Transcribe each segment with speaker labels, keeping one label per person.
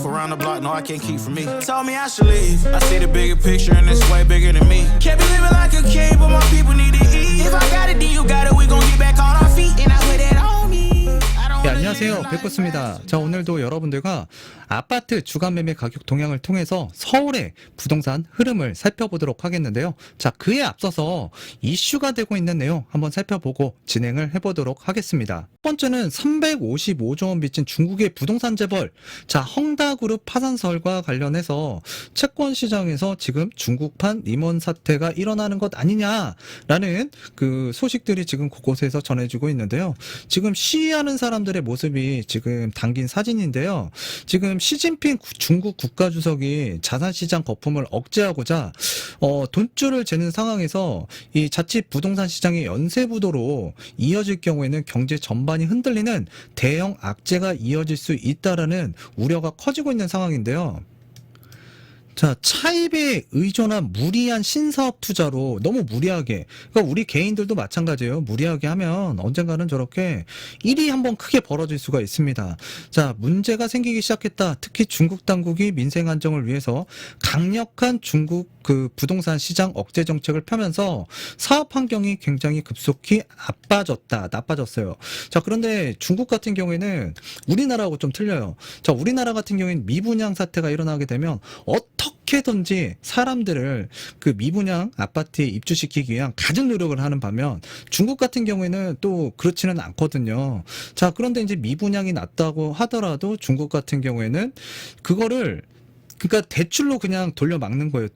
Speaker 1: myself around the block, no, I can't keep from me. Told me I should leave. I see the bigger picture and it's way bigger than me. Can't be living like a king, but my people need to eat. If I got it, then you got it. We gon' get back on our feet, and I put it on me.
Speaker 2: 네, 안녕하세요. 백구스입니다. 자, 오늘도 여러분들과 아파트 주간 매매 가격 동향을 통해서 서울의 부동산 흐름을 살펴보도록 하겠는데요. 자, 그에 앞서서 이슈가 되고 있는 내용 한번 살펴보고 진행을 해보도록 하겠습니다. 첫 번째는 355조 원 빚진 중국의 부동산 재벌, 자, 헝다그룹 파산설과 관련해서 채권 시장에서 지금 중국판 리먼 사태가 일어나는 것 아니냐라는 그 소식들이 지금 곳곳에서 전해지고 있는데요. 지금 시위하는 사람들의 모습이 지금 담긴 사진인데요. 지금 시진핑 중국 국가주석이 자산시장 거품을 억제하고자 돈줄을 재는 상황에서 이 자칫 부동산 시장의 연쇄부도로 이어질 경우에는 경제 전반이 흔들리는 대형 악재가 이어질 수 있다라는 우려가 커지고 있는 상황인데요. 자, 차입에 의존한 무리한 신사업 투자로 너무 무리하게, 그러니까 우리 개인들도 마찬가지예요. 무리하게 하면 언젠가는 저렇게 일이 한번 크게 벌어질 수가 있습니다. 자, 문제가 생기기 시작했다. 특히 중국 당국이 민생 안정을 위해서 강력한 중국 그 부동산 시장 억제 정책을 펴면서 사업 환경이 굉장히 급속히 나빠졌어요. 자, 그런데 중국 같은 경우에는 우리나라하고 좀 틀려요. 자, 우리나라 같은 경우에는 미분양 사태가 일어나게 되면 어떻게든지 사람들을 그 미분양 아파트에 입주시키기 위한 갖은 노력을 하는 반면 중국 같은 경우에는 또 그렇지는 않거든요. 자, 그런데 이제 미분양이 낮다고 하더라도 중국 같은 경우에는 그거를 그러니까 대출로 그냥 돌려막는 거예요.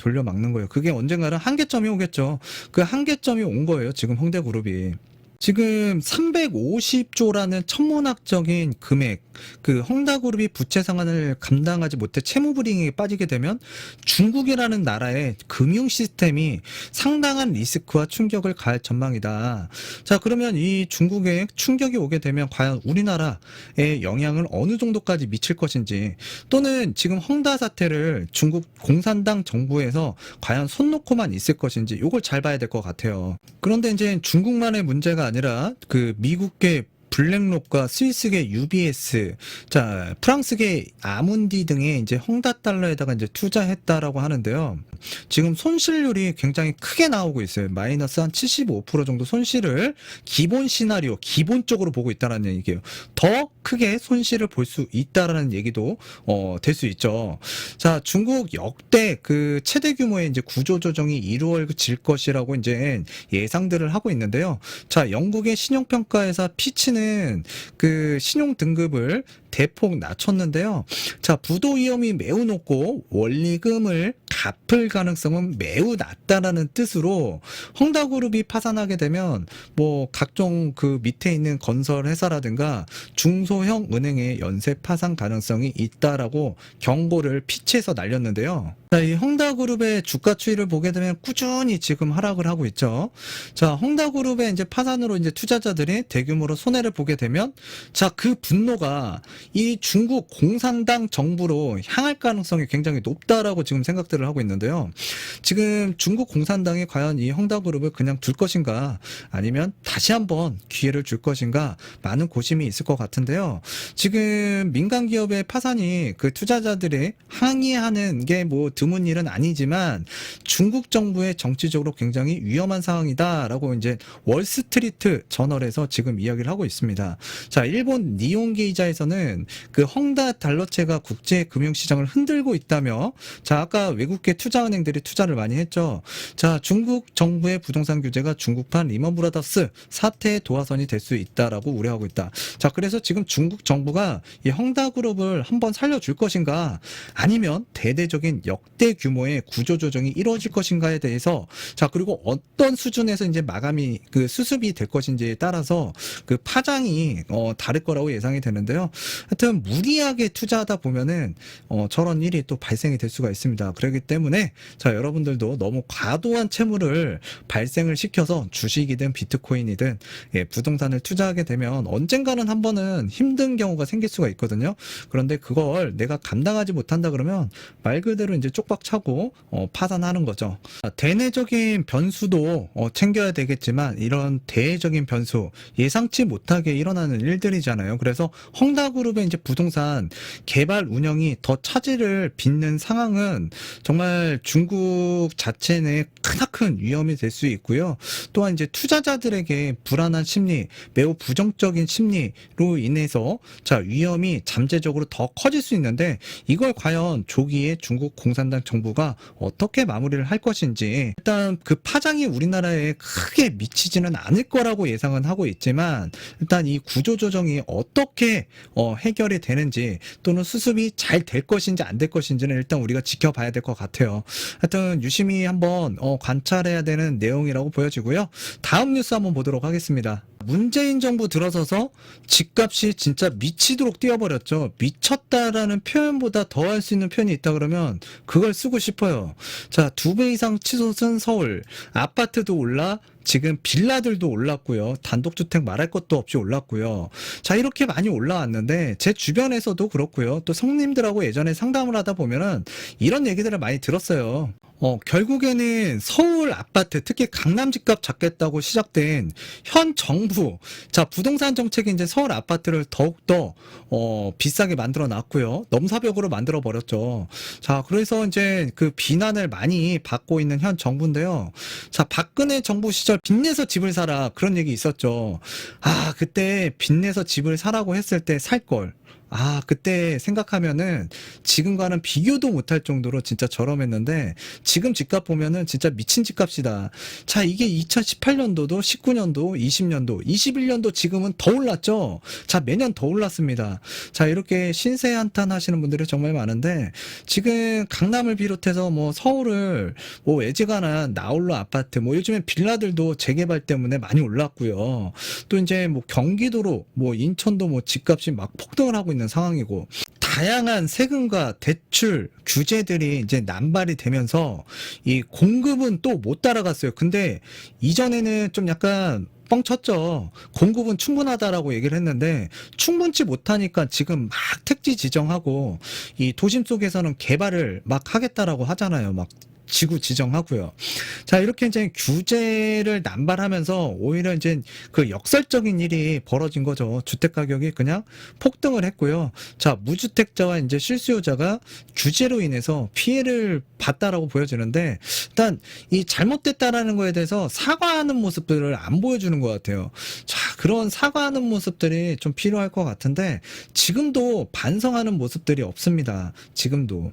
Speaker 2: 그게 언젠가는 한계점이 오겠죠. 그 한계점이 온 거예요. 지금 헝다그룹이. 지금 350조라는 천문학적인 금액, 그 헝다그룹이 부채 상환을 감당하지 못해 채무불이익에 빠지게 되면 중국이라는 나라의 금융 시스템이 상당한 리스크와 충격을 가할 전망이다. 자, 그러면 이 중국에 충격이 오게 되면 과연 우리나라에 영향을 어느 정도까지 미칠 것인지, 또는 지금 헝다 사태를 중국 공산당 정부에서 과연 손 놓고만 있을 것인지, 이걸 잘 봐야 될 것 같아요. 그런데 이제 중국만의 문제가 아니라 그 미국계 블랙록과 스위스계 UBS, 자, 프랑스계 아문디 등의 이제 헝다 달러에다가 이제 투자했다라고 하는데요. 지금 손실률이 굉장히 크게 나오고 있어요. 마이너스 한 75% 정도 손실을 기본 시나리오, 기본적으로 보고 있다라는 얘기예요. 더 크게 손실을 볼 수 있다라는 얘기도 될 수 있죠. 자, 중국 역대 그 최대 규모의 이제 구조 조정이 이루어질 것이라고 이제 예상들을 하고 있는데요. 자, 영국의 신용평가회사 피치는 그 신용 등급을 대폭 낮췄는데요. 자, 부도 위험이 매우 높고 원리금을 갚을 가능성은 매우 낮다라는 뜻으로 헝다그룹이 파산하게 되면 뭐 각종 그 밑에 있는 건설 회사라든가 중소형 은행의 연쇄 파산 가능성이 있다라고 경고를 피치해서 날렸는데요. 자, 이 헝다그룹의 주가 추이를 보게 되면 꾸준히 지금 하락을 하고 있죠. 자, 헝다그룹의 이제 파산으로 이제 투자자들이 대규모로 손해를 보게 되면, 자, 그 분노가 이 중국 공산당 정부로 향할 가능성이 굉장히 높다라고 지금 생각들을 하고 있는데요. 지금 중국 공산당이 과연 이 헝다그룹을 그냥 둘 것인가, 아니면 다시 한번 기회를 줄 것인가, 많은 고심이 있을 것 같은데요. 지금 민간 기업의 파산이 그 투자자들이 항의하는 게 뭐 드문 일은 아니지만 중국 정부의 정치적으로 굉장히 위험한 상황이다라고 이제 월스트리트 저널에서 지금 이야기를 하고 있습니다. 자, 일본 니혼기 기자에서는 그 헝다 달러채가 국제 금융시장을 흔들고 있다며, 자, 아까 외국계 투자은행들이 투자를 많이 했죠. 자, 중국 정부의 부동산 규제가 중국판 리먼 브라더스 사태의 도화선이 될 수 있다라고 우려하고 있다. 자, 그래서 지금 중국 정부가 이 헝다그룹을 한번 살려줄 것인가, 아니면 대대적인 역대 규모의 구조조정이 이루어질 것인가에 대해서, 자, 그리고 어떤 수준에서 이제 마감이 그 수습이 될 것인지에 따라서 그 파장이 다를 거라고 예상이 되는데요. 하여튼 무리하게 투자하다 보면은 저런 일이 또 발생이 될 수가 있습니다. 그렇기 때문에 때문에 자, 여러분들도 너무 과도한 채무를 발생을 시켜서 주식이든 비트코인이든 부동산을 투자하게 되면 언젠가는 한 번은 힘든 경우가 생길 수가 있거든요. 그런데 그걸 내가 감당하지 못한다 그러면 말 그대로 이제 쪽박 차고 파산하는 거죠. 대내적인 변수도 챙겨야 되겠지만 이런 대외적인 변수, 예상치 못하게 일어나는 일들이잖아요. 그래서 헝다그룹의 이제 부동산 개발 운영이 더 차질을 빚는 상황은 정말 중국 자체 내 크나큰 위험이 될 수 있고요. 또한 이제 투자자들에게 불안한 심리, 매우 부정적인 심리로 인해서 자, 위험이 잠재적으로 더 커질 수 있는데 이걸 과연 조기에 중국 공산당 정부가 어떻게 마무리를 할 것인지, 일단 그 파장이 우리나라에 크게 미치지는 않을 거라고 예상은 하고 있지만 일단 이 구조조정이 어떻게 해결이 되는지 또는 수습이 잘 될 것인지 안 될 것인지는 일단 우리가 지켜봐야 될 것 같아요. 하여튼 유심히 한번 관찰해야 되는 내용이라고 보여지고요. 다음 뉴스 한번 보도록 하겠습니다. 문재인 정부 들어서서 집값이 진짜 미치도록 뛰어버렸죠. 미쳤다라는 표현보다 더 할 수 있는 표현이 있다 그러면 그걸 쓰고 싶어요. 자, 2배 이상 치솟은 서울. 아파트도 올라, 지금 빌라들도 올랐고요. 단독주택 말할 것도 없이 올랐고요. 자, 이렇게 많이 올라왔는데 제 주변에서도 그렇고요. 또 성님들하고 예전에 상담을 하다 보면은 이런 얘기들을 많이 들었어요. 결국에는 서울 아파트, 특히 강남 집값 잡겠다고 시작된 현 정부, 자, 부동산 정책이 이제 서울 아파트를 더욱더 비싸게 만들어 놨고요. 넘사벽으로 만들어 버렸죠. 자, 그래서 이제 그 비난을 많이 받고 있는 현 정부인데요. 자, 박근혜 정부 시절 빚내서 집을 사라, 그런 얘기 있었죠. 아, 그때 빚내서 집을 사라고 했을 때 살 걸. 아, 그때 생각하면은 지금과는 비교도 못할 정도로 진짜 저렴했는데 지금 집값 보면은 진짜 미친 집값이다. 자, 이게 2018년도도 19년도 20년도 21년도 지금은 더 올랐죠. 자, 매년 더 올랐습니다. 자, 이렇게 신세 한탄 하시는 분들이 정말 많은데 지금 강남을 비롯해서 뭐 서울을 뭐 애지간한 나홀로 아파트, 뭐 요즘엔 빌라들도 재개발 때문에 많이 올랐고요. 또 이제 뭐 경기도로 뭐 인천도 뭐 집값이 막 폭등을 하고 있는 상황이고, 다양한 세금과 대출 규제들이 이제 남발이 되면서 이 공급은 또 못 따라갔어요. 근데 이전에는 좀 약간 뻥쳤죠. 공급은 충분하다라고 얘기를 했는데 충분치 못하니까 지금 막 택지 지정하고 이 도심 속에서는 개발을 막 하겠다라고 하잖아요. 막 지구 지정하고요. 자, 이렇게 이제 규제를 남발하면서 오히려 이제 그 역설적인 일이 벌어진 거죠. 주택 가격이 그냥 폭등을 했고요. 자, 무주택자와 이제 실수요자가 규제로 인해서 피해를 봤다라고 보여지는데 일단 이 잘못됐다라는 거에 대해서 사과하는 모습들을 안 보여주는 것 같아요. 자, 그런 사과하는 모습들이 좀 필요할 것 같은데 지금도 반성하는 모습들이 없습니다. 지금도.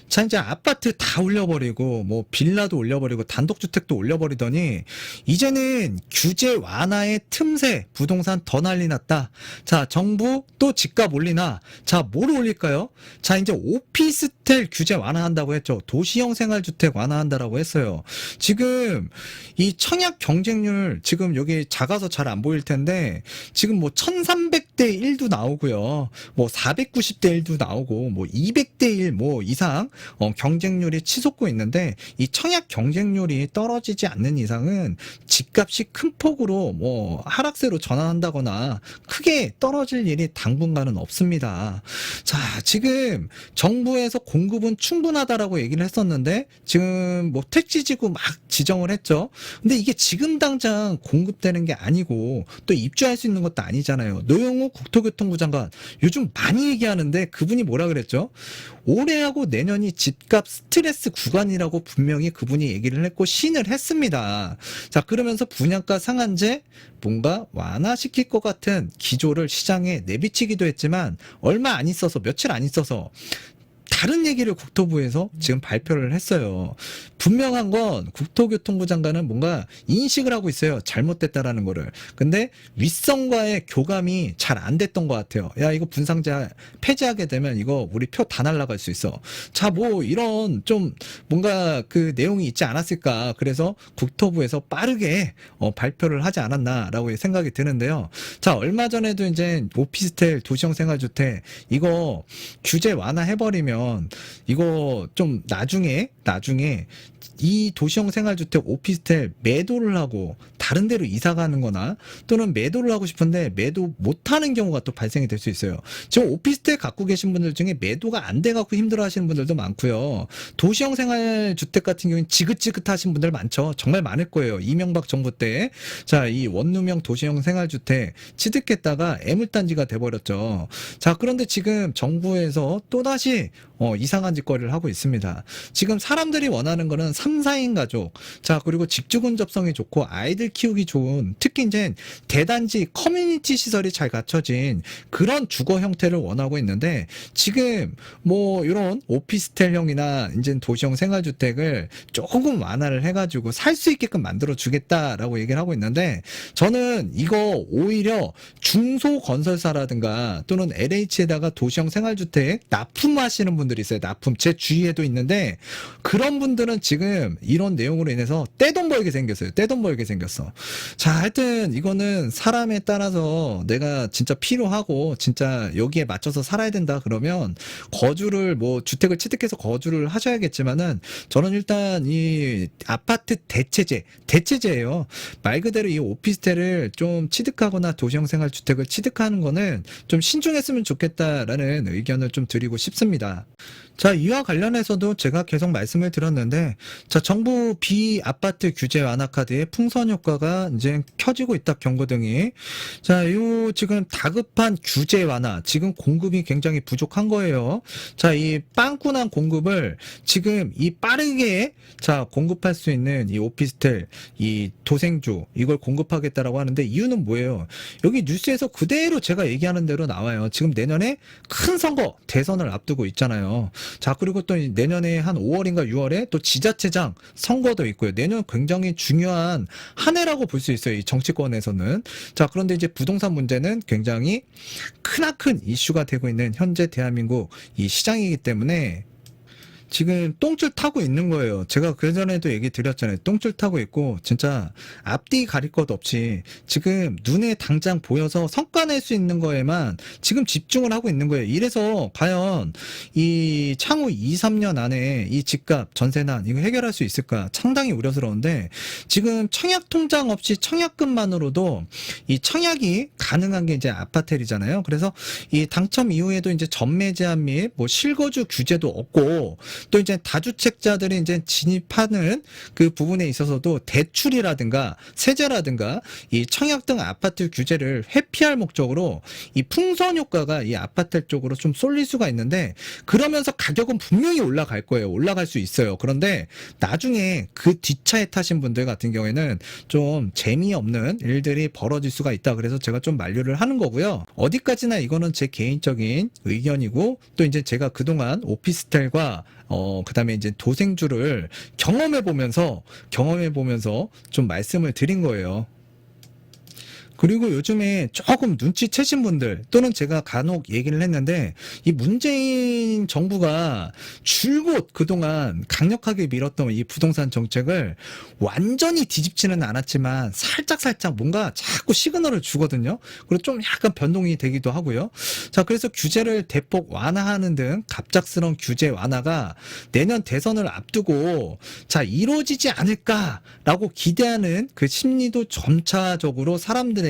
Speaker 2: 자, 이제 아파트 다 올려버리고 뭐 빌라도 올려버리고 단독주택도 올려버리더니 이제는 규제 완화의 틈새 부동산 더 난리 났다. 자, 정부 또 집값 올리나. 자, 뭘 올릴까요? 자, 이제 오피스텔 규제 완화한다고 했죠. 도시형 생활주택 완화한다라고 했어요. 지금 이 청약 경쟁률 지금 여기 작아서 잘 안 보일 텐데 지금 뭐 1300대 1도 나오고요. 뭐 490대 1도 나오고 뭐 200대 1 뭐 이상 경쟁률이 치솟고 있는데 이 청약 경쟁률이 떨어지지 않는 이상은 집값이 큰 폭으로 뭐 하락세로 전환한다거나 크게 떨어질 일이 당분간은 없습니다. 자, 지금 정부에서 공급은 충분하다라고 얘기를 했었는데 지금 뭐 택지지구 막 지정을 했죠. 근데 이게 지금 당장 공급되는 게 아니고 또 입주할 수 있는 것도 아니잖아요. 노영우 국토교통부 장관 요즘 많이 얘기하는데 그분이 뭐라 그랬죠? 올해하고 내년이 집값 스트레스 구간이라고 분명히 그분이 얘기를 했고 시인을 했습니다. 자, 그러면서 분양가 상한제 뭔가 완화시킬 것 같은 기조를 시장에 내비치기도 했지만 얼마 안 있어서 며칠 안 있어서 다른 얘기를 국토부에서 지금 발표를 했어요. 분명한 건 국토교통부 장관은 뭔가 인식을 하고 있어요. 잘못됐다라는 거를. 근데 윗선과의 교감이 잘 안 됐던 것 같아요. 야, 이거 분상제 폐지하게 되면 이거 우리 표 다 날라갈 수 있어. 자, 뭐 이런 좀 뭔가 그 내용이 있지 않았을까. 그래서 국토부에서 빠르게 발표를 하지 않았나라고 생각이 드는데요. 자, 얼마 전에도 이제 오피스텔 도시형 생활주택 이거 규제 완화해버리면 이거 좀 나중에 이 도시형 생활주택 오피스텔 매도를 하고 다른 데로 이사 가는 거나 또는 매도를 하고 싶은데 매도 못하는 경우가 또 발생이 될 수 있어요. 지금 오피스텔 갖고 계신 분들 중에 매도가 안 돼 갖고 힘들어 하시는 분들도 많고요. 도시형 생활주택 같은 경우는 지긋지긋하신 분들 많죠. 정말 많을 거예요. 이명박 정부 때. 자, 이 원룸형 도시형 생활주택 취득했다가 애물단지가 돼버렸죠. 자, 그런데 지금 정부에서 또다시 이상한 짓거리를 하고 있습니다. 지금 사람들이 원하는 거는 3, 4인 가족, 자, 그리고 직주 근접성이 좋고 아이들 키우기 좋은, 특히 이제 대단지 커뮤니티 시설이 잘 갖춰진 그런 주거 형태를 원하고 있는데, 지금 뭐 이런 오피스텔형이나 이제 도시형 생활주택을 조금 완화를 해가지고 살 수 있게끔 만들어 주겠다라고 얘기를 하고 있는데, 저는 이거 오히려 중소건설사라든가 또는 LH에다가 도시형 생활주택 납품하시는 분들이 있어요. 납품. 제 주위에도 있는데, 그런 분들은 지금 이런 내용으로 인해서 떼돈 벌게 생겼어요. 떼돈 벌게 생겼어. 자, 하여튼 이거는 사람에 따라서 내가 진짜 필요하고 진짜 여기에 맞춰서 살아야 된다 그러면 거주를 뭐 주택을 취득해서 거주를 하셔야겠지만은, 저는 일단 이 아파트 대체제예요. 말 그대로 이 오피스텔을 좀 취득하거나 도시형 생활주택을 취득하는 거는 좀 신중했으면 좋겠다라는 의견을 좀 드리고 싶습니다. 자, 이와 관련해서도 제가 계속 말씀을 드렸는데, 자, 정부 비아파트 규제 완화 카드의 풍선 효과가 이제 켜지고 있다, 경고등이. 자, 요 지금 다급한 규제 완화, 지금 공급이 굉장히 부족한 거예요. 자, 이 빵꾸난 공급을 지금 이 빠르게 자, 공급할 수 있는 이 오피스텔, 이 도생주, 이걸 공급하겠다라고 하는데, 이유는 뭐예요? 여기 뉴스에서 그대로 제가 얘기하는 대로 나와요. 지금 내년에 큰 선거, 대선을 앞두고 있잖아요. 자, 그리고 또 내년에 한 5월인가 6월에 또 지자체장 선거도 있고요. 내년 굉장히 중요한 한 해라고 볼 수 있어요. 이 정치권에서는. 자, 그런데 이제 부동산 문제는 굉장히 크나큰 이슈가 되고 있는 현재 대한민국 이 시장이기 때문에 지금 똥줄 타고 있는 거예요. 제가 그전에도 얘기 드렸잖아요. 똥줄 타고 있고 진짜 앞뒤 가릴 것 없이 지금 눈에 당장 보여서 성과 낼 수 있는 거에만 지금 집중을 하고 있는 거예요. 이래서 과연 이 향후 2, 3년 안에 이 집값, 전세난 이거 해결할 수 있을까 상당히 우려스러운데, 지금 청약 통장 없이 청약금만으로도 이 청약이 가능한 게 이제 아파텔이잖아요. 그래서 이 당첨 이후에도 이제 전매 제한 및 뭐 실거주 규제도 없고, 또 이제 다주택자들이 이제 진입하는 그 부분에 있어서도 대출이라든가 세제라든가 이 청약 등 아파트 규제를 회피할 목적으로 이 풍선 효과가 이 아파트 쪽으로 좀 쏠릴 수가 있는데, 그러면서 가격은 분명히 올라갈 거예요. 올라갈 수 있어요. 그런데 나중에 그 뒷차에 타신 분들 같은 경우에는 좀 재미없는 일들이 벌어질 수가 있다. 그래서 제가 좀 만류를 하는 거고요. 어디까지나 이거는 제 개인적인 의견이고, 또 이제 제가 그동안 오피스텔과 그다음에 이제 도생주를 경험해 보면서 좀 말씀을 드린 거예요. 그리고 요즘에 조금 눈치채신 분들, 또는 제가 간혹 얘기를 했는데, 이 문재인 정부가 줄곧 그동안 강력하게 밀었던 이 부동산 정책을 완전히 뒤집지는 않았지만 살짝 뭔가 자꾸 시그널을 주거든요. 그리고 좀 약간 변동이 되기도 하고요. 자, 그래서 규제를 대폭 완화하는 등 갑작스러운 규제 완화가 내년 대선을 앞두고 자, 이루어지지 않을까라고 기대하는 그 심리도 점차적으로 사람들에게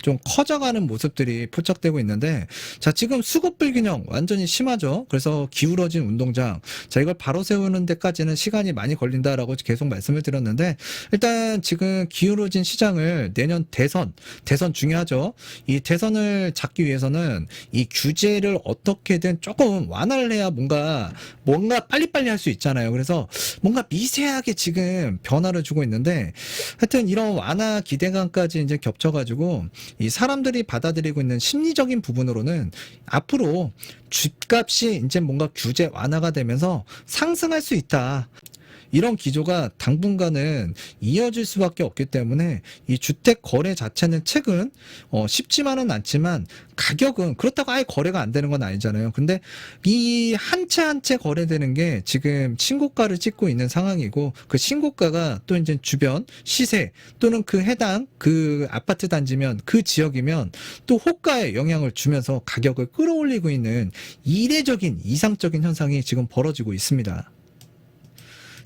Speaker 2: 좀 커져가는 모습들이 포착되고 있는데, 자, 지금 수급 불균형 완전히 심하죠. 그래서 기울어진 운동장, 자, 이걸 바로 세우는 데까지는 시간이 많이 걸린다라고 계속 말씀을 드렸는데, 일단 지금 기울어진 시장을 내년 대선 중요하죠. 이 대선을 잡기 위해서는 이 규제를 어떻게든 조금 완화를 해야 뭔가 빨리빨리 할 수 있잖아요. 그래서 뭔가 미세하게 지금 변화를 주고 있는데, 하여튼 이런 완화 기대감까지 이제 겹쳐가지고 이 사람들이 받아들이고 있는 심리적인 부분으로는 앞으로 집값이 이제 뭔가 규제 완화가 되면서 상승할 수 있다. 이런 기조가 당분간은 이어질 수밖에 없기 때문에 이 주택 거래 자체는 최근 쉽지만은 않지만 가격은 그렇다고 아예 거래가 안 되는 건 아니잖아요. 근데 이 한 채 한 채 거래되는 게 지금 신고가를 찍고 있는 상황이고, 그 신고가가 또 이제 주변 시세 또는 그 해당 그 아파트 단지면 그 지역이면 또 호가에 영향을 주면서 가격을 끌어올리고 있는 이례적인 이상적인 현상이 지금 벌어지고 있습니다.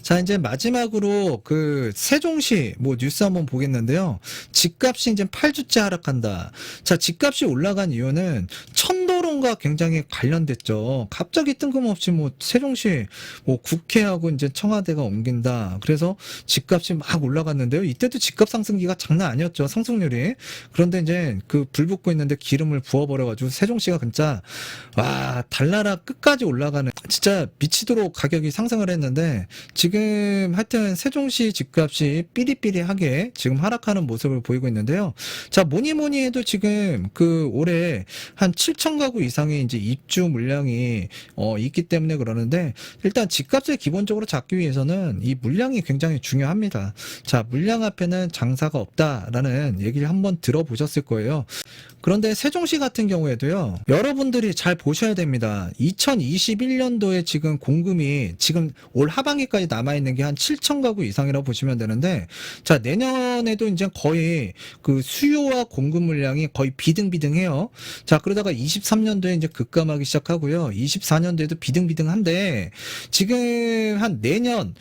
Speaker 2: 자, 이제 마지막으로 그 세종시 뭐 뉴스 한번 보겠는데요. 집값이 이제 8주째 하락한다. 자, 집값이 올라간 이유는 천도론과 굉장히 관련됐죠. 갑자기 뜬금없이 뭐 세종시 뭐 국회하고 이제 청와대가 옮긴다. 그래서 집값이 막 올라갔는데요. 이때도 집값 상승기가 장난 아니었죠. 상승률이. 그런데 이제 그 불 붙고 있는데 기름을 부어버려가지고 세종시가 진짜 와, 달나라 끝까지 올라가는, 진짜 미치도록 가격이 상승을 했는데 지금 하여튼 세종시 집값이 삐리삐리하게 지금 하락하는 모습을 보이고 있는데요. 자, 뭐니 해도 지금 그 올해 한 7천 가구 이상의 이제 입주 물량이 있기 때문에 그러는데, 일단 집값을 기본적으로 잡기 위해서는 이 물량이 굉장히 중요합니다. 자, 물량 앞에는 장사가 없다라는 얘기를 한번 들어보셨을 거예요. 그런데 세종시 같은 경우에도요, 여러분들이 잘 보셔야 됩니다. 2021년도에 지금 공급이 지금 올 하반기까지 남아있는 게 한 7천 가구 이상이라고 보시면 되는데, 자, 내년에도 이제 거의 그 수요와 공급 물량이 거의 비등비등해요. 자, 그러다가 23년도에 이제 급감하기 시작하고요. 24년도에도 비등비등한데, 지금 한 내년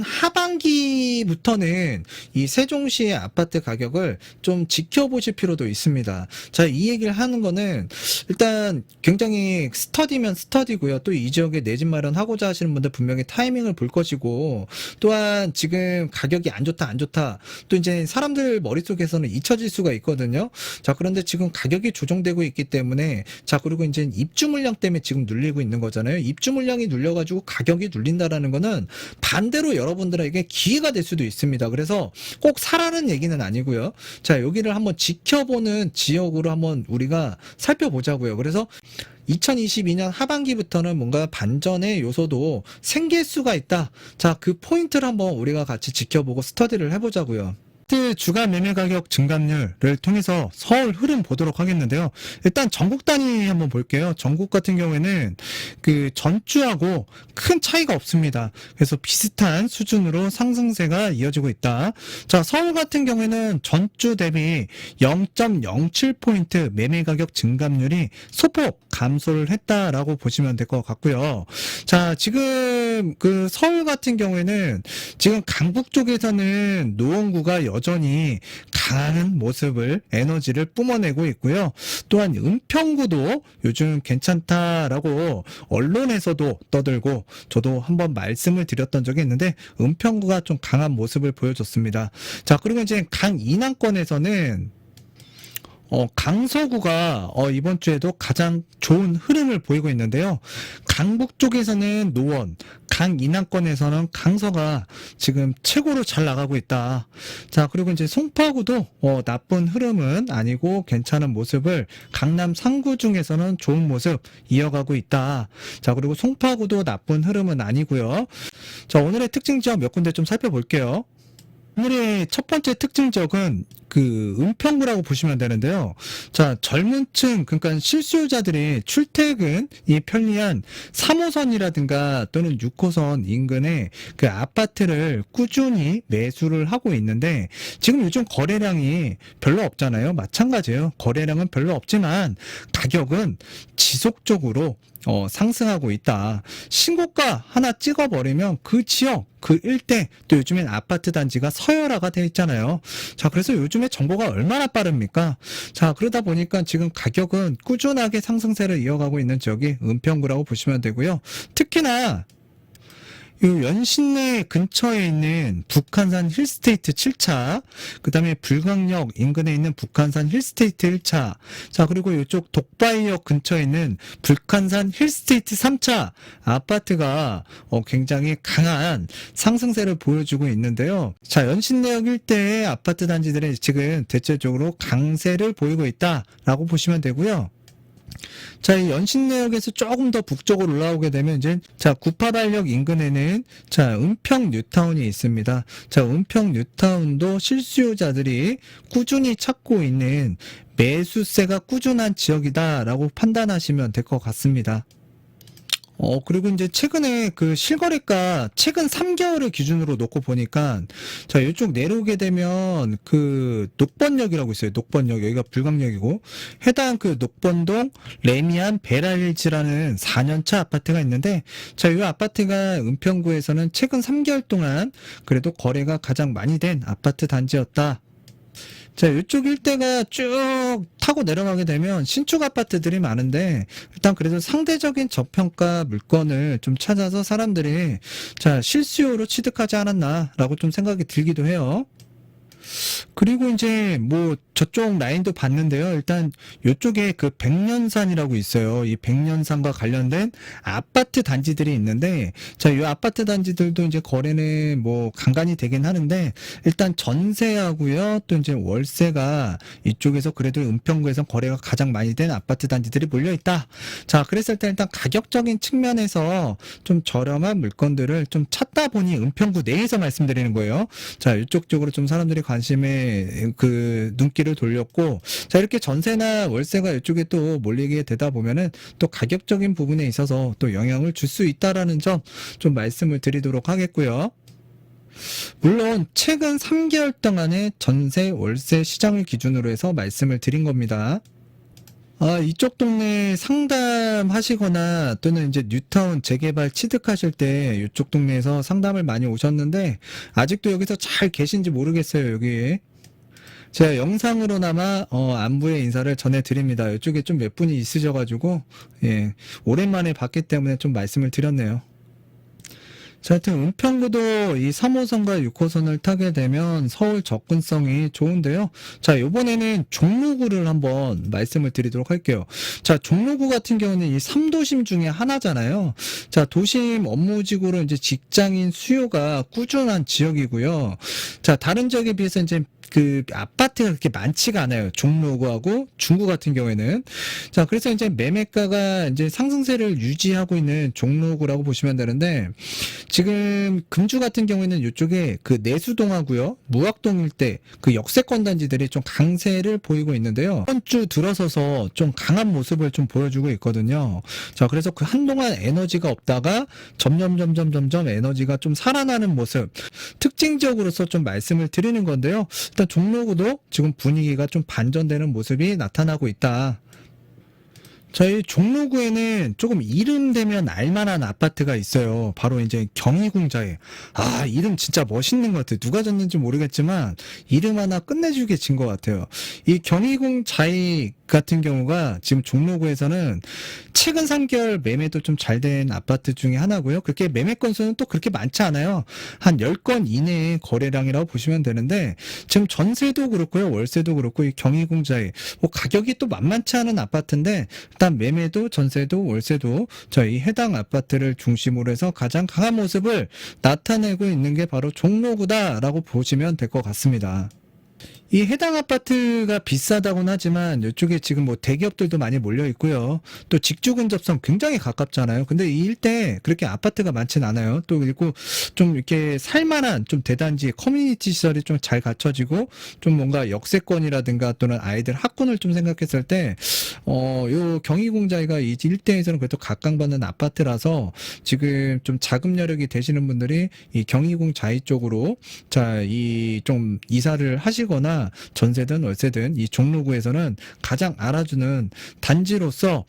Speaker 2: 하반기부터는 이 세종시의 아파트 가격을 좀 지켜보실 필요도 있습니다. 자, 이 얘기를 하는 거는 일단 굉장히 스터디면 스터디고요. 또 이 지역에 내 집 마련하고자 하시는 분들 분명히 타이밍을 볼 것이고, 또한 지금 가격이 안 좋다. 또 이제 사람들 머릿속에서는 잊혀질 수가 있거든요. 자, 그런데 지금 가격이 조정되고 있기 때문에, 자, 그리고 이제 입주 물량 때문에 지금 눌리고 있는 거잖아요. 입주 물량이 눌려가지고 가격이 눌린다라는 거는 반대로 여러분들에게 기회가 될 수도 있습니다. 그래서 꼭 사라는 얘기는 아니고요. 자, 여기를 한번 지켜보는 지역으로 한번 우리가 살펴보자고요. 그래서 2022년 하반기부터는 뭔가 반전의 요소도 생길 수가 있다. 자, 그 포인트를 한번 우리가 같이 지켜보고 스터디를 해보자고요. 주간 매매 가격 증감률을 통해서 서울 흐름 보도록 하겠는데요. 일단 전국 단위 한번 볼게요. 전국 같은 경우에는 그 전주하고 큰 차이가 없습니다. 그래서 비슷한 수준으로 상승세가 이어지고 있다. 자, 서울 같은 경우에는 전주 대비 0.07포인트 매매 가격 증감률이 소폭 감소를 했다라고 보시면 될 것 같고요. 자, 지금 그 서울 같은 경우에는 지금 강북 쪽에서는 노원구가 여전히 강한 모습을, 에너지를 뿜어내고 있고요. 또한 은평구도 요즘 괜찮다라고 언론에서도 떠들고, 저도 한번 말씀을 드렸던 적이 있는데 은평구가 좀 강한 모습을 보여줬습니다. 자, 그리고 이제 강인항권에서는 강서구가 이번 주에도 가장 좋은 흐름을 보이고 있는데요. 강북 쪽에서는 노원, 강인항권에서는 강서가 지금 최고로 잘 나가고 있다. 자, 그리고 이제 송파구도 나쁜 흐름은 아니고 괜찮은 모습을 강남 상구 중에서는 좋은 모습 이어가고 있다. 자, 그리고 송파구도 나쁜 흐름은 아니고요. 자, 오늘의 특징 지역 몇 군데 좀 살펴볼게요. 오늘의 첫 번째 특징 지역은 그 은평구라고 보시면 되는데요. 자, 젊은 층, 그러니까 실수요자들이 출퇴근이 편리한 3호선이라든가 또는 6호선 인근에 그 아파트를 꾸준히 매수를 하고 있는데, 지금 요즘 거래량이 별로 없잖아요. 마찬가지예요. 거래량은 별로 없지만 가격은 지속적으로 상승하고 있다. 신고가 하나 찍어버리면 그 지역, 그 일대, 또 요즘엔 아파트 단지가 서열화가 돼 있잖아요. 자, 그래서 요즘에 정보가 얼마나 빠릅니까? 자, 그러다 보니까 지금 가격은 꾸준하게 상승세를 이어가고 있는 지역이 은평구라고 보시면 되고요. 특히나 이 연신내 근처에 있는 북한산 힐스테이트 7차, 그 다음에 불광역 인근에 있는 북한산 힐스테이트 1차, 자, 그리고 이쪽 독바이역 근처에 있는 북한산 힐스테이트 3차 아파트가 굉장히 강한 상승세를 보여주고 있는데요. 자, 연신내역 일대의 아파트 단지들이 지금 대체적으로 강세를 보이고 있다라고 보시면 되고요. 자, 이 연신내역에서 조금 더 북쪽으로 올라오게 되면 이제 자, 구파발역 인근에는 자, 은평 뉴타운이 있습니다. 자, 은평 뉴타운도 실수요자들이 꾸준히 찾고 있는 매수세가 꾸준한 지역이다라고 판단하시면 될 것 같습니다. 그리고 이제 최근에 그 실거래가 최근 3개월을 기준으로 놓고 보니까, 자, 이쪽 내려오게 되면 그 녹번역이라고 있어요. 녹번역. 여기가 불광역이고, 해당 그 녹번동 레미안 베라일즈라는 4년차 아파트가 있는데, 자, 이 아파트가 은평구에서는 최근 3개월 동안 그래도 거래가 가장 많이 된 아파트 단지였다. 자, 이쪽 일대가 쭉 타고 내려가게 되면 신축 아파트들이 많은데, 일단 그래도 상대적인 저평가 물건을 좀 찾아서 사람들이 자, 실수요로 취득하지 않았나라고 좀 생각이 들기도 해요. 그리고 이제 뭐 저쪽 라인도 봤는데요. 일단 이쪽에 그 백년산이라고 있어요. 이 백년산과 관련된 아파트 단지들이 있는데, 자, 이 아파트 단지들도 이제 거래는 뭐 간간히 되긴 하는데, 일단 전세하고요, 또 이제 월세가 이쪽에서 그래도 은평구에서 거래가 가장 많이 된 아파트 단지들이 몰려 있다. 자, 그랬을 때 일단 가격적인 측면에서 좀 저렴한 물건들을 좀 찾다 보니 은평구 내에서 말씀드리는 거예요. 자, 이쪽 쪽으로 좀 사람들이 관심에 그 눈길을 돌렸고, 자, 이렇게 전세나 월세가 이쪽에 또 몰리게 되다 보면은 또 가격적인 부분에 있어서 또 영향을 줄 수 있다라는 점 좀 말씀을 드리도록 하겠고요. 물론 최근 3개월 동안의 전세 월세 시장을 기준으로 해서 말씀을 드린 겁니다. 이쪽 동네 상담하시거나 또는 이제 뉴타운 재개발 취득하실 때 이쪽 동네에서 상담을 많이 오셨는데, 아직도 여기서 잘 계신지 모르겠어요, 여기. 제가 영상으로나마 안부의 인사를 전해드립니다. 이쪽에 좀 몇 분이 있으셔가지고, 예, 오랜만에 봤기 때문에 좀 말씀을 드렸네요. 자, 하여튼 은평구도 이 3호선과 6호선을 타게 되면 서울 접근성이 좋은데요. 자, 요번에는 종로구를 한번 말씀을 드리도록 할게요. 자, 종로구 같은 경우는 이 3도심 중에 하나잖아요. 자, 도심 업무지구로 이제 직장인 수요가 꾸준한 지역이고요. 자, 다른 지역에 비해서 이제 그 아파트가 그렇게 많지가 않아요. 종로구하고 중구 같은 경우에는. 자, 그래서 이제 매매가가 이제 상승세를 유지하고 있는 종로구라고 보시면 되는데, 지금 금주 같은 경우에는 이쪽에 그 내수동하고요, 무학동 일대 그 역세권 단지들이 좀 강세를 보이고 있는데요. 이번 주 들어서서 좀 강한 모습을 좀 보여주고 있거든요. 자, 그래서 그 한동안 에너지가 없다가 점점 에너지가 좀 살아나는 모습, 특징적으로서 좀 말씀을 드리는 건데요. 일단 종로구도 지금 분위기가 좀 반전되는 모습이 나타나고 있다. 저희 종로구에는 조금 이름 되면 알만한 아파트가 있어요. 바로 이제 경희궁자에. 이름 진짜 멋있는 것 같아요. 누가 졌는지 모르겠지만 이름 하나 끝내주게 진 것 같아요. 이 경희궁자에 같은 경우가 지금 종로구에서는 최근 3개월 매매도 좀 잘 된 아파트 중에 하나고요. 그렇게 매매 건수는 또 그렇게 많지 않아요. 한 10건 이내의 거래량이라고 보시면 되는데, 지금 전세도 그렇고요, 월세도 그렇고 이 경희궁자에 뭐 가격이 또 만만치 않은 아파트인데, 일단 매매도 전세도 월세도 저희 해당 아파트를 중심으로 해서 가장 강한 모습을 나타내고 있는 게 바로 종로구다라고 보시면 될 것 같습니다. 이 해당 아파트가 비싸다고는 하지만 이쪽에 지금 뭐 대기업들도 많이 몰려 있고요. 또 직주 근접성 굉장히 가깝잖아요. 근데 이 일대 그렇게 아파트가 많진 않아요. 또 그리고 좀 이렇게 살만한 좀 대단지 커뮤니티 시설이 좀 잘 갖춰지고, 좀 뭔가 역세권이라든가 또는 아이들 학군을 좀 생각했을 때 요 경희궁자이가 이 일대에서는 그래도 각광받는 아파트라서 지금 좀 자금 여력이 되시는 분들이 이 경희궁자이 쪽으로 자, 이 좀 이사를 하시거나 전세든 월세든 이 종로구에서는 가장 알아주는 단지로서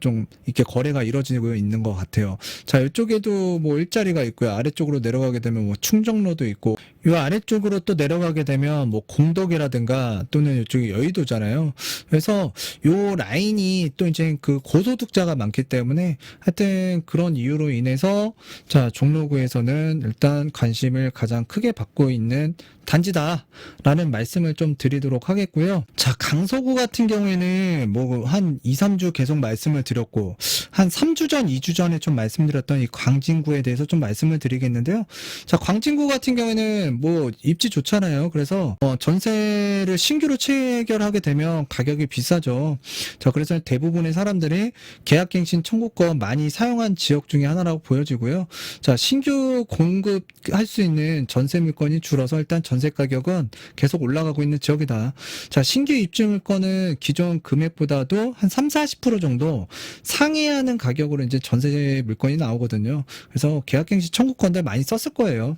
Speaker 2: 좀 이렇게 거래가 이루어지고 있는 것 같아요. 자, 이쪽에도 뭐 일자리가 있고요. 아래쪽으로 내려가게 되면 뭐 충정로도 있고, 이 아래쪽으로 또 내려가게 되면 뭐 공덕이라든가 또는 이쪽이 여의도잖아요. 그래서 요 라인이 또 이제 그 고소득자가 많기 때문에 하여튼 그런 이유로 인해서 자, 종로구에서는 일단 관심을 가장 크게 받고 있는 단지다라는 말씀을 좀 드리도록 하겠고요. 자, 강서구 같은 경우에는 뭐 한 2, 3주 계속 말씀을 드렸고, 한 3주 전, 2주 전에 좀 말씀드렸던 이 광진구에 대해서 좀 말씀을 드리겠는데요. 자, 광진구 같은 경우에는 뭐 입지 좋잖아요. 그래서 전세를 신규로 체결하게 되면 가격이 비싸죠. 자, 그래서 대부분의 사람들이 계약갱신 청구권 많이 사용한 지역 중에 하나라고 보여지고요. 자, 신규 공급할 수 있는 전세 물건이 줄어서 일단 전세 가격은 계속 올라가고 있는 지역이다. 자, 신규 입주 물건은 기존 금액보다도 한 30-40% 정도 상회하는 가격으로 이제 전세 물건이 나오거든요. 그래서 계약갱신 청구권들 많이 썼을 거예요.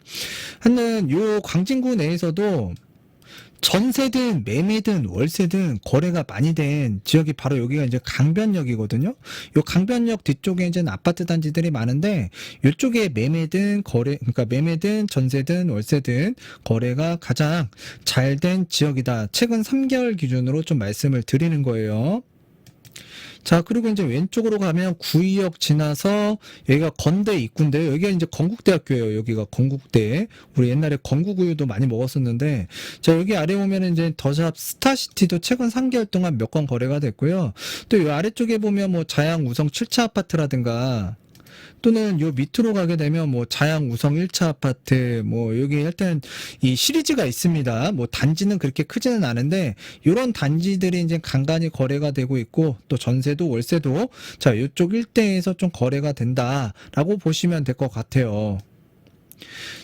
Speaker 2: 하는 요 광진구 내에서도 전세든 매매든 월세든 거래가 많이 된 지역이 바로 여기가 이제 강변역이거든요. 요 강변역 뒤쪽에 이제 아파트 단지들이 많은데 이쪽에 매매든 거래, 그러니까 매매든 전세든 월세든 거래가 가장 잘 된 지역이다. 최근 3개월 기준으로 좀 말씀을 드리는 거예요. 자, 그리고 이제 왼쪽으로 가면 구의역 지나서 여기가 건대 입구인데요. 여기가 이제 건국대학교예요. 여기가 건국대. 우리 옛날에 건국우유도 많이 먹었었는데, 자, 여기 아래 보면은 이제 더샵 스타시티도 최근 3개월 동안 몇 건 거래가 됐고요. 또 이 아래쪽에 보면 뭐 자양 우성 7차 아파트라든가, 또는 요 밑으로 가게 되면 뭐 자양 우성 1차 아파트, 뭐 여기 일단 이 시리즈가 있습니다. 뭐 단지는 그렇게 크지는 않은데 요런 단지들이 이제 간간히 거래가 되고 있고, 또 전세도 월세도 자, 요쪽 일대에서 좀 거래가 된다라고 보시면 될 것 같아요.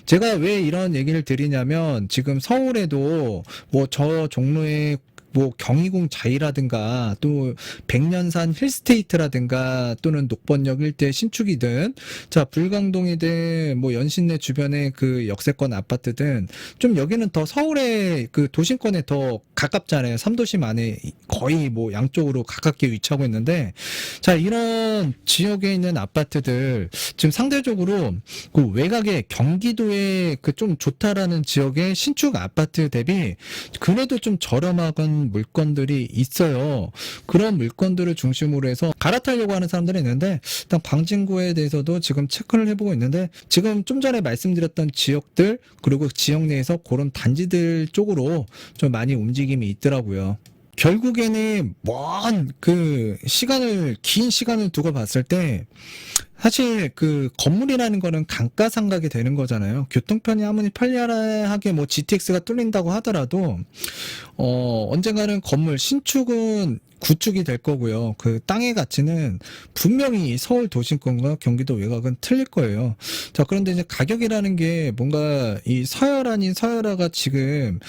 Speaker 2: 제가 왜 이런 얘기를 드리냐면, 지금 서울에도 뭐 저 종로에 뭐 경희궁 자이라든가 또 백년산 힐스테이트라든가 또는 녹번역 일대 신축이든, 자, 불광동이든 뭐 연신내 주변의 그 역세권 아파트든 좀 여기는 더 서울의 그 도심권에 더 가깝잖아요. 3도심 안에 거의 뭐 양쪽으로 가깝게 위치하고 있는데, 자, 이런 지역에 있는 아파트들 지금 상대적으로 그 외곽에 경기도에 그 좀 좋다라는 지역의 신축 아파트 대비 그래도 좀 저렴한 물건들이 있어요. 그런 물건들을 중심으로 해서 갈아타려고 하는 사람들이 있는데, 일단 광진구에 대해서도 지금 체크를 해보고 있는데, 지금 좀 전에 말씀드렸던 지역들 그리고 지역 내에서 그런 단지들 쪽으로 좀 많이 움직임이 있더라고요. 결국에는 먼 그 시간을, 긴 시간을 두고 봤을 때 사실 그 건물이라는 거는 감가상각이 되는 거잖아요. 교통편이 아무리 편리하게 뭐 GTX가 뚫린다고 하더라도 언젠가는 건물 신축은 구축이 될 거고요. 그 땅의 가치는 분명히 서울 도심권과 경기도 외곽은 틀릴 거예요. 자, 그런데 이제 가격이라는 게 뭔가 이 서열 아닌 서열화가 지금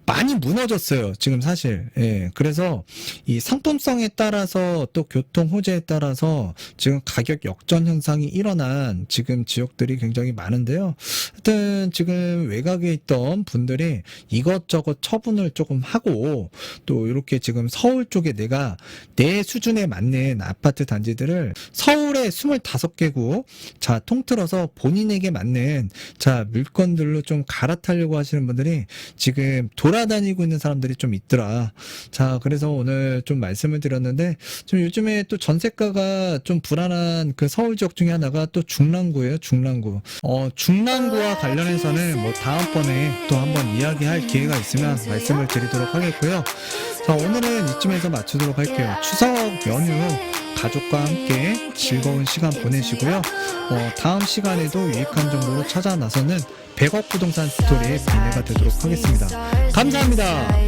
Speaker 2: 많이 무너졌어요. 지금 사실. 예. 그래서 이 상품성에 따라서 또 교통 호재에 따라서 지금 가격 역전 현상이 일어난 지금 지역들이 굉장히 많은데요. 하여튼 지금 외곽에 있던 분들이 이것저것 처분을 조금 하고, 또 이렇게 지금 서울 쪽에 내가 내 수준에 맞는 아파트 단지들을 서울에 25개구 자, 통틀어서 본인에게 맞는 자, 물건들로 좀 갈아타려고 하시는 분들이 지금 돌아다니고 있는 사람들이 좀 있더라. 자, 그래서 오늘 좀 말씀을 드렸는데, 좀 요즘에 또 전세가가 좀 불안한 그 서울 지역 중에 하나가 또 중랑구예요. 중랑구. 중랑구와 관련해서는 뭐 다음번에 또 한번 이야기할 기회가 있으면 말씀을 드리도록 하겠고요. 자, 오늘은 이쯤에서 마치도록 할게요. 추석 연휴 가족과 함께 즐거운 시간 보내시고요. 다음 시간에도 유익한 정보로 찾아 나서는 100억 부동산 스토리의 빈대가 되도록 하겠습니다. 감사합니다.